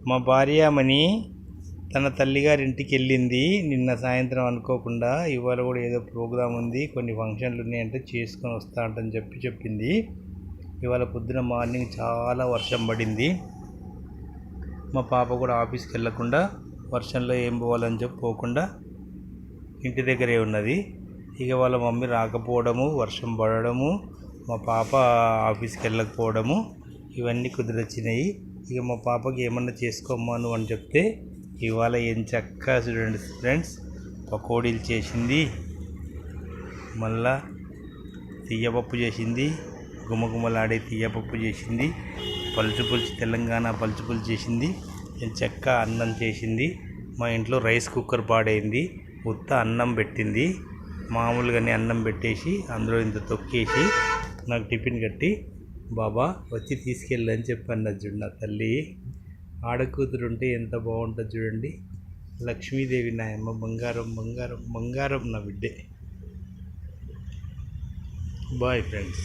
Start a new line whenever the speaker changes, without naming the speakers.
మా భార్యామణి తన తల్లిగారింటికి వెళ్ళింది నిన్న సాయంత్రం అనుకోకుండా. ఇవాళ కూడా ఏదో ప్రోగ్రాం ఉంది, కొన్ని ఫంక్షన్లు ఉన్నాయంటే చేసుకొని వస్తా అంటని చెప్పింది. ఇవాళ పొద్దున మార్నింగ్ చాలా వర్షం పడింది. మా పాప కూడా ఆఫీస్కి వెళ్ళకుండా వర్షంలో ఏం పోవాలని చెప్పి పోకుండా ఇంటి దగ్గరే ఉన్నది. ఇక వాళ్ళ మమ్మీ రాకపోవడము, వర్షం పడడము, మా పాప ఆఫీస్కి వెళ్ళకపోవడము ఇవన్నీ కుదిరొచ్చినాయి. ఇక మా పాపకి ఏమన్నా చేసుకోమ్మా నువ్వు అని చెప్తే ఇవాళ ఏం చక్కగా చూడండి ఫ్రెండ్స్, పకోడీలు చేసింది, మళ్ళా తీయపప్పు చేసింది, గుమగుమలాడే తీయపప్పు చేసింది, పులుసు తెలంగాణ పులుసు చేసింది, చెక్క అన్నం చేసింది. మా ఇంట్లో రైస్ కుక్కర్ పాడైంది, ఉత్త అన్నం పెట్టింది. మామూలుగానే అన్నం పెట్టేసి అందులో ఇంత తొక్కేసి నాకు టిఫిన్ కట్టి బాబా వచ్చి తీసుకెళ్ళని చెప్పాను. చూడండి నా తల్లి ఆడకూతురు ఉంటే ఎంత బాగుంటుంది చూడండి. లక్ష్మీదేవి నాయమ్మ, బంగారం బంగారం బంగారం నా బిడ్డే. Bye friends.